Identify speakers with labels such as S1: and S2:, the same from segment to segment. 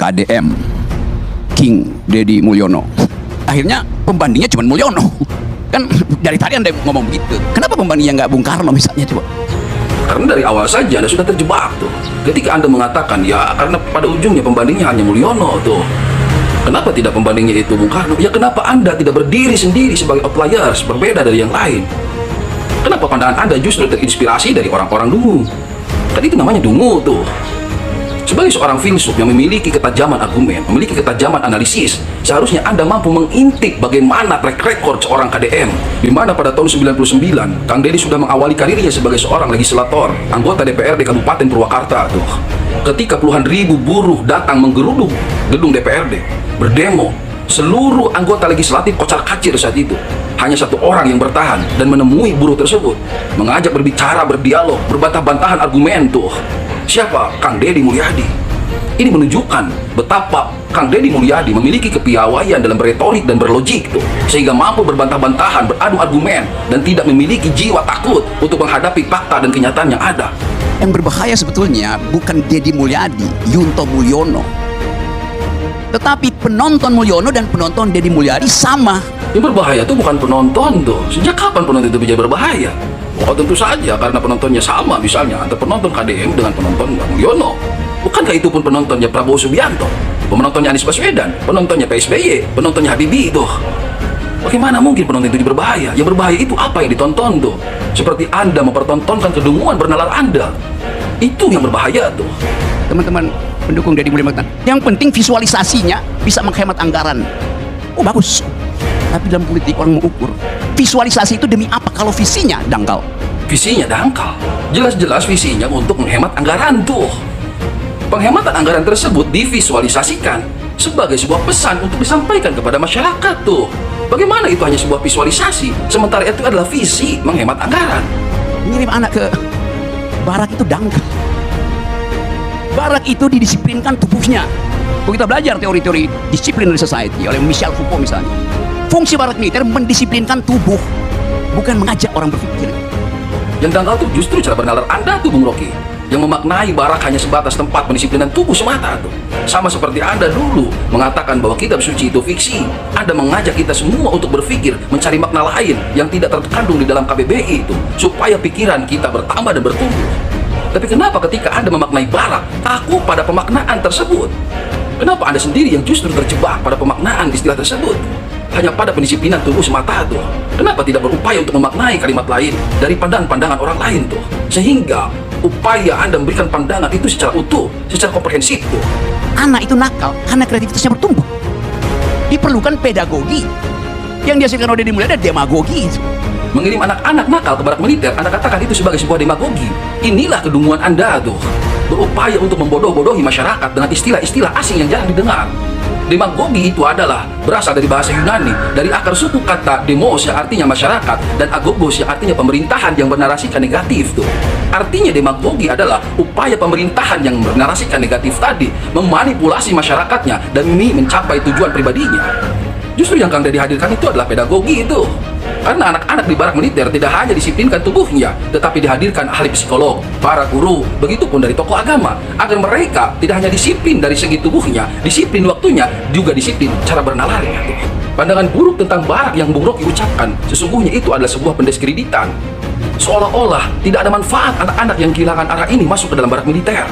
S1: KDM, King Deddy Mulyono. Akhirnya pembandingnya cuma Mulyono. Kan dari tadi Anda ngomong begitu. Kenapa pembandingnya nggak Bung Karno misalnya coba?
S2: Karena dari awal saja Anda sudah terjebak tuh. Ketika Anda mengatakan ya karena pada ujungnya pembandingnya hanya Mulyono tuh. Kenapa tidak pembandingnya itu Bung Karno? Ya kenapa Anda tidak berdiri sendiri sebagai outliers, berbeda dari yang lain? Kenapa pandangan Anda justru terinspirasi dari orang-orang dungu? Tadi itu namanya dungu tuh. Sebagai seorang filsuf yang memiliki ketajaman argumen, memiliki ketajaman analisis, seharusnya Anda mampu mengintip bagaimana track record seorang KDM, di mana pada tahun 99, Kang Deddy sudah mengawali karirnya sebagai seorang legislator, anggota DPRD Kabupaten Purwakarta tuh. Ketika puluhan ribu buruh datang menggeruduk gedung DPRD, berdemo, seluruh anggota legislatif kocar-kacir saat itu. Hanya satu orang yang bertahan dan menemui buruh tersebut, mengajak berbicara, berdialog, berbantah-bantahan argumen tuh. Siapa? Kang Deddy Mulyadi. Ini menunjukkan betapa Kang Deddy Mulyadi memiliki kepiawaian dalam berretorik dan berlogik tuh, sehingga mampu berbantah-bantahan, beradu argumen, dan tidak memiliki jiwa takut untuk menghadapi fakta dan kenyataan yang ada.
S1: Yang berbahaya sebetulnya bukan Deddy Mulyadi, Yunto Mulyono, tetapi penonton Mulyono dan penonton Deddy Mulyadi sama.
S2: Yang berbahaya itu bukan penonton tuh. Sejak kapan penonton itu bisa berbahaya? Oh tentu saja karena penontonnya sama, misalnya antara penonton KDM dengan penonton Mulyono. Bukankah itu pun penontonnya Prabowo Subianto, penontonnya Anies Baswedan, penontonnya PSBY, penontonnya Habibie tuh. Bagaimana mungkin penonton itu berbahaya? Yang berbahaya itu apa yang ditonton tuh. Seperti Anda mempertontonkan kedunguan bernalar Anda. Itu yang berbahaya tuh.
S1: Teman-teman pendukung Deddy Mulyadi, yang penting visualisasinya bisa menghemat anggaran. Oh bagus. Tapi dalam politik orang mengukur visualisasi itu demi apa kalau visinya dangkal?
S2: Visinya dangkal. Jelas-jelas visinya untuk menghemat anggaran tuh. Penghematan anggaran tersebut divisualisasikan sebagai sebuah pesan untuk disampaikan kepada masyarakat tuh. Bagaimana itu hanya sebuah visualisasi, sementara itu adalah visi menghemat anggaran.
S1: Ngirim anak ke barak itu dangkal. Barak itu didisiplinkan tubuhnya. Kalau kita belajar teori-teori disciplinary society oleh Michel Foucault misalnya, fungsi barak militer mendisiplinkan tubuh, bukan mengajak orang berpikir.
S2: Yang dangkal tuh justru cara bernalar Anda tuh Bung Rocky, yang memaknai barak hanya sebatas tempat pendisiplinan tubuh semata tuh. Sama seperti Anda dulu mengatakan bahwa kitab suci itu fiksi. Anda mengajak kita semua untuk berpikir, mencari makna lain yang tidak terkandung di dalam KBBI itu, supaya pikiran kita bertambah dan bertumbuh. Tapi kenapa ketika Anda memaknai barak, takut pada pemaknaan tersebut? Kenapa Anda sendiri yang justru terjebak pada pemaknaan istilah tersebut? Hanya pada pendisiplinan tubuh semata tuh. Kenapa tidak berupaya untuk memaknai kalimat lain dari pandangan-pandangan orang lain tuh? Sehingga upaya Anda memberikan pandangan itu secara utuh, secara komprehensif tuh.
S1: Anak itu nakal karena kreativitasnya bertumbuh. Diperlukan pedagogi. Yang dihasilkan oleh Deddy Mulyadi adalah demagogi.
S2: Mengirim anak-anak nakal ke barak militer, Anda katakan itu sebagai sebuah demagogi. Inilah kedunguan Anda tuh. Berupaya untuk membodoh-bodohi masyarakat dengan istilah-istilah asing yang jarang didengar. Demagogi itu adalah berasal dari bahasa Yunani, dari akar suku kata demos yang artinya masyarakat dan agogos yang artinya pemerintahan yang bernarasikan negatif tuh. Artinya demagogi adalah upaya pemerintahan yang bernarasikan negatif tadi memanipulasi masyarakatnya demi mencapai tujuan pribadinya. Justru yang Kang Deddy hadirkan itu adalah pedagogi itu. Karena anak-anak di barak militer tidak hanya disiplinkan tubuhnya, tetapi dihadirkan ahli psikolog, para guru, begitupun dari tokoh agama, agar mereka tidak hanya disiplin dari segi tubuhnya, disiplin waktunya, juga disiplin cara bernalarnya. Pandangan buruk tentang barak yang Bung Rocky ucapkan, sesungguhnya itu adalah sebuah pendeskreditan. Seolah-olah tidak ada manfaat anak-anak yang kehilangan arah ini masuk ke dalam barak militer.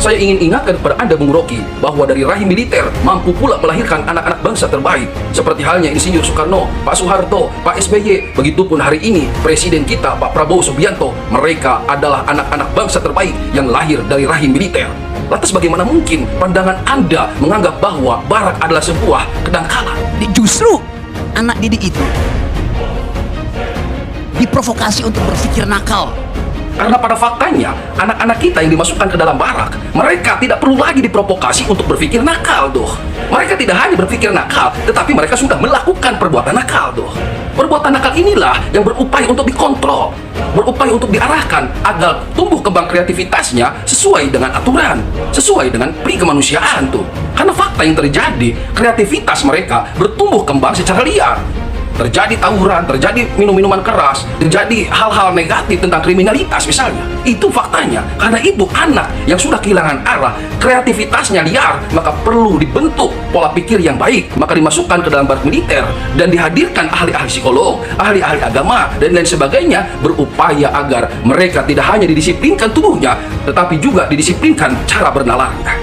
S2: Saya ingin ingatkan kepada Anda Bung Rocky bahwa dari rahim militer mampu pula melahirkan anak-anak bangsa terbaik seperti halnya Insinyur Soekarno, Pak Soeharto, Pak SBY, begitupun hari ini Presiden kita Pak Prabowo Subianto. Mereka adalah anak-anak bangsa terbaik yang lahir dari rahim militer. Lantas bagaimana mungkin pandangan Anda menganggap bahwa barak adalah sebuah kedangkalan?
S1: Justru anak didik itu diprovokasi untuk berpikir nakal.
S2: Karena pada faktanya, anak-anak kita yang dimasukkan ke dalam barak, mereka tidak perlu lagi diprovokasi untuk berpikir nakal tuh. Mereka tidak hanya berpikir nakal, tetapi mereka sudah melakukan perbuatan nakal tuh. Perbuatan nakal inilah yang berupaya untuk dikontrol, berupaya untuk diarahkan agar tumbuh kembang kreativitasnya sesuai dengan aturan, sesuai dengan pri kemanusiaan tuh. Karena fakta yang terjadi, kreativitas mereka bertumbuh kembang secara liar. terjadi tawuran, terjadi minum-minuman keras, terjadi hal-hal negatif tentang kriminalitas misalnya. Itu faktanya. Karena itu anak yang sudah kehilangan arah, kreativitasnya liar, maka perlu dibentuk pola pikir yang baik, maka dimasukkan ke dalam barak militer dan dihadirkan ahli-ahli psikolog, ahli-ahli agama dan lain sebagainya, berupaya agar mereka tidak hanya didisiplinkan tubuhnya, tetapi juga didisiplinkan cara bernalarnya.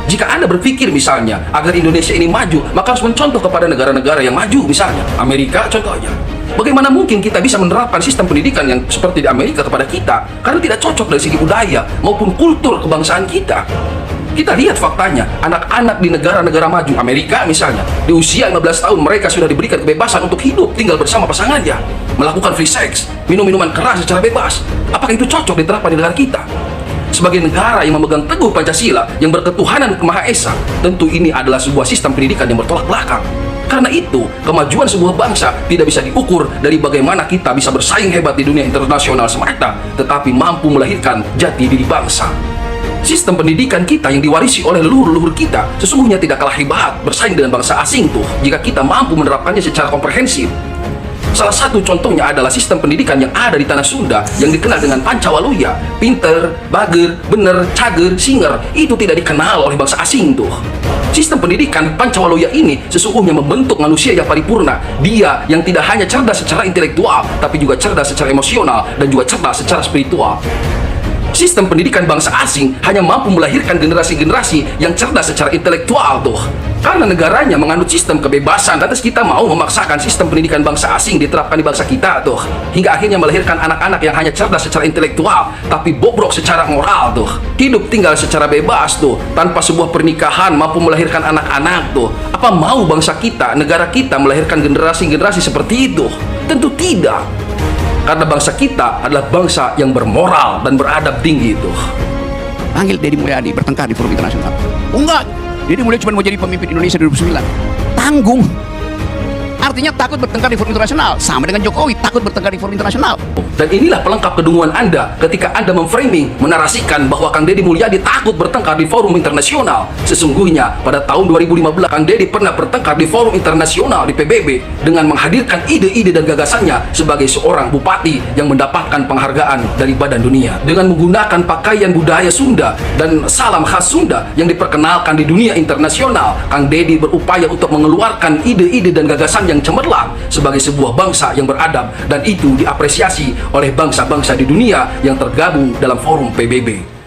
S2: Jika Anda berpikir misalnya agar Indonesia ini maju, maka harus mencontoh kepada negara-negara yang maju, misalnya Amerika contohnya. Bagaimana mungkin kita bisa menerapkan sistem pendidikan yang seperti di Amerika kepada kita? Karena tidak cocok dari segi budaya maupun kultur kebangsaan kita. Kita lihat faktanya, anak-anak di negara-negara maju, Amerika misalnya, di usia 15 tahun mereka sudah diberikan kebebasan untuk hidup, tinggal bersama pasangannya, melakukan free sex, minum minuman keras secara bebas. Apakah itu cocok diterapkan di negara kita? Sebagai negara yang memegang teguh Pancasila yang berketuhanan Maha Esa, tentu ini adalah sebuah sistem pendidikan yang bertolak belakang. Karena itu, kemajuan sebuah bangsa tidak bisa diukur dari bagaimana kita bisa bersaing hebat di dunia internasional semata, tetapi mampu melahirkan jati diri bangsa. Sistem pendidikan kita yang diwarisi oleh leluhur-leluhur kita sesungguhnya tidak kalah hebat bersaing dengan bangsa asing tuh, jika kita mampu menerapkannya secara komprehensif. Salah satu contohnya adalah sistem pendidikan yang ada di tanah Sunda yang dikenal dengan Pancawaluya. Pinter, bager, bener, cager, singer, itu tidak dikenal oleh bangsa asing tuh. Sistem pendidikan Pancawaluya ini sesungguhnya membentuk manusia yang paripurna. Dia yang tidak hanya cerdas secara intelektual, tapi juga cerdas secara emosional dan juga cerdas secara spiritual. Sistem pendidikan bangsa asing hanya mampu melahirkan generasi-generasi yang cerdas secara intelektual tuh. Karena negaranya menganut sistem kebebasan, lantas kita mau memaksakan sistem pendidikan bangsa asing diterapkan di bangsa kita tuh, hingga akhirnya melahirkan anak-anak yang hanya cerdas secara intelektual tapi bobrok secara moral tuh. Hidup tinggal secara bebas tuh, tanpa sebuah pernikahan mampu melahirkan anak-anak tuh. Apa mau bangsa kita, negara kita melahirkan generasi-generasi seperti itu? Tentu tidak. Karena bangsa kita adalah bangsa yang bermoral dan beradab tinggi itu.
S1: Panggil Deddy Mulyadi bertengkar di forum internasional. Enggak, Deddy Mulyadi cuma mau jadi pemimpin Indonesia 2009. Tanggung. Artinya takut bertengkar di forum internasional, sama dengan Jokowi takut bertengkar di forum internasional.
S2: Dan inilah pelengkap kedunguan Anda ketika Anda memframing, menarasikan bahwa Kang Deddy Mulyadi takut bertengkar di forum internasional. Sesungguhnya pada tahun 2015 Kang Deddy pernah bertengkar di forum internasional di PBB dengan menghadirkan ide-ide dan gagasannya sebagai seorang bupati yang mendapatkan penghargaan dari Badan Dunia. Dengan menggunakan pakaian budaya Sunda dan salam khas Sunda yang diperkenalkan di dunia internasional, Kang Deddy berupaya untuk mengeluarkan ide-ide dan gagasan yang cemerlang sebagai sebuah bangsa yang beradab, dan itu diapresiasi oleh bangsa-bangsa di dunia yang tergabung dalam forum PBB.